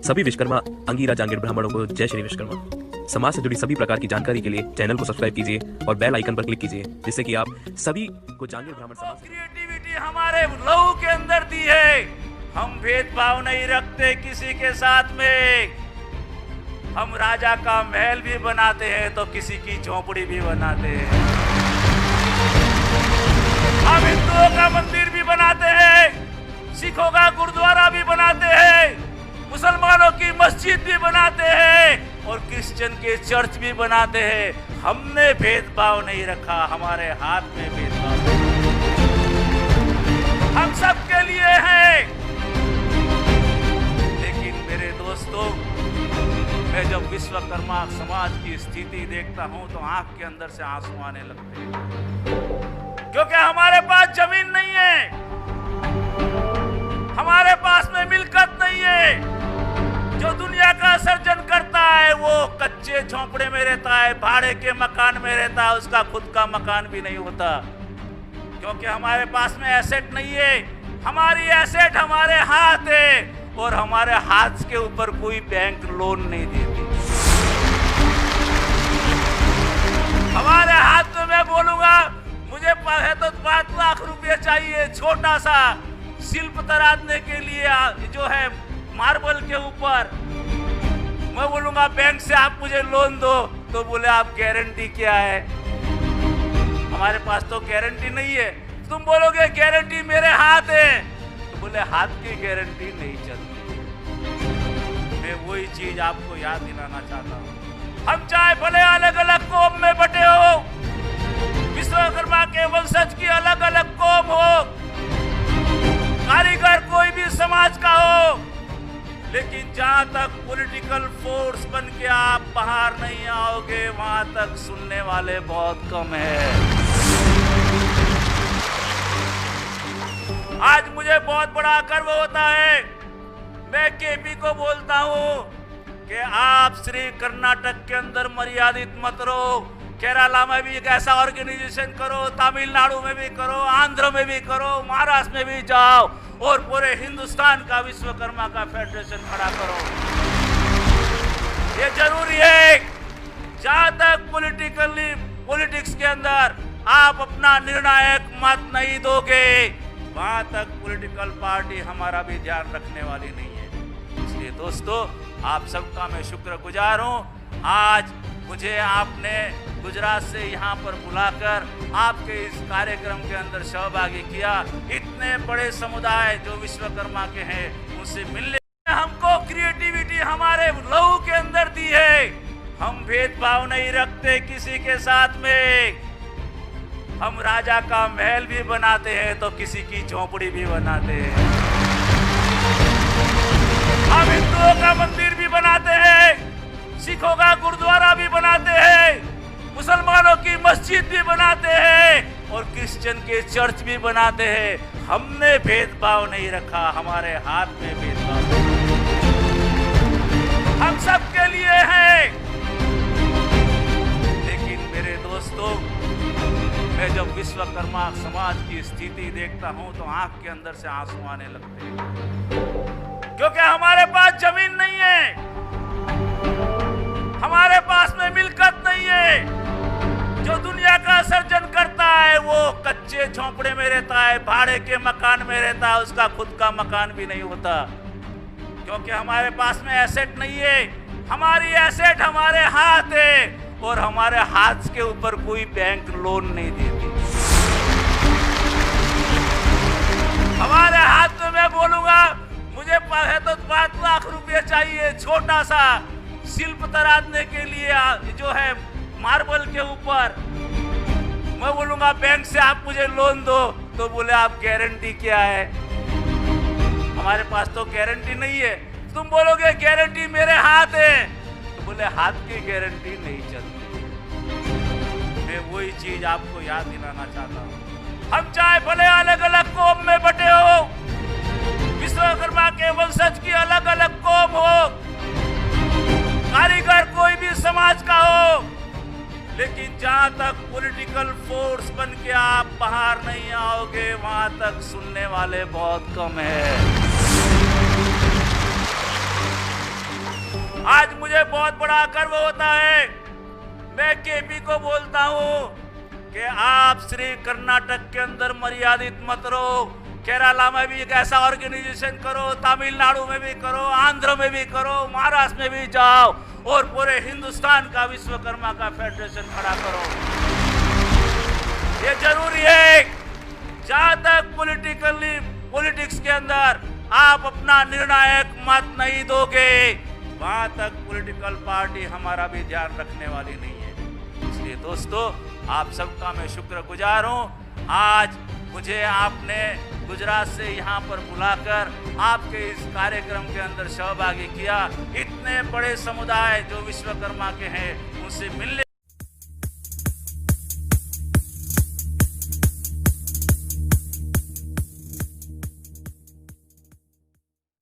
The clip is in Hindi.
सभी विश्वकर्मा अंगीरा जांगीर ब्राह्मणों को जय श्री विश्वकर्मा। समाज से जुड़ी सभी प्रकार की जानकारी के लिए चैनल को सब्सक्राइब कीजिए और बेल आइकन पर क्लिक कीजिए, जिससे कि आप सभी को जांगीर ब्राह्मण समाज से क्रिएटिविटी हमारे लहू के अंदर दी है। हम भेदभाव नहीं रखते किसी के साथ में। हम राजा का महल भी बनाते हैं तो किसी की झोपड़ी भी बनाते हैं। हम हिंदुओं का मंदिर भी बनाते हैं, सिखों का गुरुद्वारा भी बनाते हैं, मुसलमानों की मस्जिद भी बनाते हैं और क्रिश्चियन के चर्च भी बनाते हैं। हमने भेदभाव नहीं रखा, हमारे हाथ में भेदभाव हम सबके लिए हैं। लेकिन मेरे दोस्तों, मैं जब विश्वकर्मा समाज की स्थिति देखता हूं तो आंख के अंदर से आंसू आने लगते हैं, क्योंकि हमारे पास जमीन नहीं है, हमारे पास में मिल्कियत नहीं है। जो दुनिया का सर्जन करता है वो कच्चे झोंपड़े में रहता है, भाड़े के मकान में रहता है, उसका खुद का मकान भी नहीं होता, क्योंकि हमारे पास में एसेट नहीं है। हमारी एसेट हमारे हाथ है और हमारे हाथ के ऊपर कोई बैंक लोन नहीं देती। हमारे हाथ में मैं बोलूंगा मुझे है तो 5 लाख रुपए चाहिए, छोटा सा शिल्प तराशने के लिए जो है मार्बल के ऊपर। मैं बोलूंगा बैंक से आप मुझे लोन दो, तो बोले आप गारंटी क्या है? हमारे पास तो गारंटी नहीं है। तुम बोलोगे गारंटी मेरे हाथ है, तो बोले हाथ की गारंटी नहीं चलती। मैं वही चीज आपको याद दिलाना चाहता हूँ। हम चाहे भले अलग अलग कौम में बटे हो, विश्वकर्मा के वंशज की अलग अलग कौम हो, कारीगर कोई भी समाज का हो, लेकिन जहां तक पॉलिटिकल फोर्स बन के आप बाहर नहीं आओगे, वहां तक सुनने वाले बहुत कम है। आज मुझे बहुत बड़ा गर्व होता है, मैं केपी को बोलता हूं कि आप श्री कर्नाटक के अंदर मर्यादित मत रहो, केरला में भी एक ऐसा ऑर्गेनाइजेशन करो, तमिलनाडु में भी करो, आंध्र में भी करो, महाराष्ट्र में भी जाओ और पूरे हिंदुस्तान का विश्वकर्मा का फेडरेशन खड़ा करो। ये जरूरी है। जहां तक पॉलिटिक्स के अंदर आप अपना निर्णायक मत नहीं दोगे, वहां तक पॉलिटिकल पार्टी हमारा भी ध्यान रखने वाली नहीं है। इसलिए दोस्तों, आप सबका मैं शुक्रगुजार हूं। आज मुझे आपने गुजरात से यहाँ पर बुलाकर आपके इस कार्यक्रम के अंदर सहभागी किया। इतने बड़े समुदाय जो विश्वकर्मा के हैं, उनसे मिलने हमको क्रिएटिविटी हमारे लहू के अंदर दी है। हम भेदभाव नहीं रखते किसी के साथ में। हम राजा का महल भी बनाते हैं तो किसी की झोपड़ी भी बनाते हैं। हम हिंदुओं का मंदिर भी बनाते हैं, सिखों का गुरुद्वारा भी बनाते हैं, मुसलमानों की मस्जिद भी बनाते हैं और क्रिश्चियन के चर्च भी बनाते हैं। हमने भेदभाव नहीं रखा, हमारे हाथ में भेदभाव हम सबके लिए हैं। लेकिन मेरे दोस्तों, मैं जब विश्वकर्मा समाज की स्थिति देखता हूं तो आंख के अंदर से आंसू आने लगते हैं, क्योंकि हमारे पास जमीन नहीं है, हमारे पास में मिल्कियत नहीं है। जो दुनिया का सर्जन करता है वो कच्चे झोंपड़े में रहता है, भाड़े के मकान में रहता है, उसका खुद का मकान भी नहीं होता, क्योंकि हमारे पास में एसेट नहीं है। हमारी एसेट हमारे हाथ है और हमारे हाथ के ऊपर कोई बैंक लोन नहीं देती। हमारे हाथ में मैं बोलूंगा मुझे है तो 5 लाख रुपए चाहिए, छोटा सा शिल्प तराशने के लिए जो है मार्बल के ऊपर। मैं बोलूंगा बैंक से आप मुझे लोन दो, तो बोले आप गारंटी क्या है? हमारे पास तो गारंटी नहीं है। तुम बोलोगे गारंटी मेरे हाथ है, तो बोले हाथ की गारंटी नहीं चलती। मैं वही चीज आपको याद दिलाना चाहता हूँ। हम चाहे भले अलग अलग कौम में बटे हो, विश्वकर्मा के वंशज की अलग अलग कौम हो, कारीगर कोई भी समाज का हो, लेकिन जहां तक पॉलिटिकल फोर्स बन के आप बाहर नहीं आओगे, वहां तक सुनने वाले बहुत कम है। मुझे बहुत बड़ा गर्व होता है। मैं केपी को बोलता हूं कि आप श्री कर्नाटक के अंदर मर्यादित मत रहो, केरला में भी एक ऐसा ऑर्गेनाइजेशन करो, तमिलनाडु में भी करो, आंध्र में भी करो, महाराष्ट्र में भी जाओ और पूरे हिंदुस्तान का विश्वकर्मा का फेडरेशन खड़ा करो। ये जरूरी है। जहां तक पॉलिटिक्स के अंदर आप अपना निर्णायक मत नहीं दोगे, वहां तक पॉलिटिकल पार्टी हमारा भी ध्यान रखने वाली नहीं है। इसलिए दोस्तों, आप सबका मैं शुक्रगुजार हूं। आज मुझे आपने गुजरात से यहाँ पर बुलाकर आपके इस कार्यक्रम के अंदर सहभागी किया। इतने बड़े समुदाय जो विश्वकर्मा के हैं, उनसे मिलने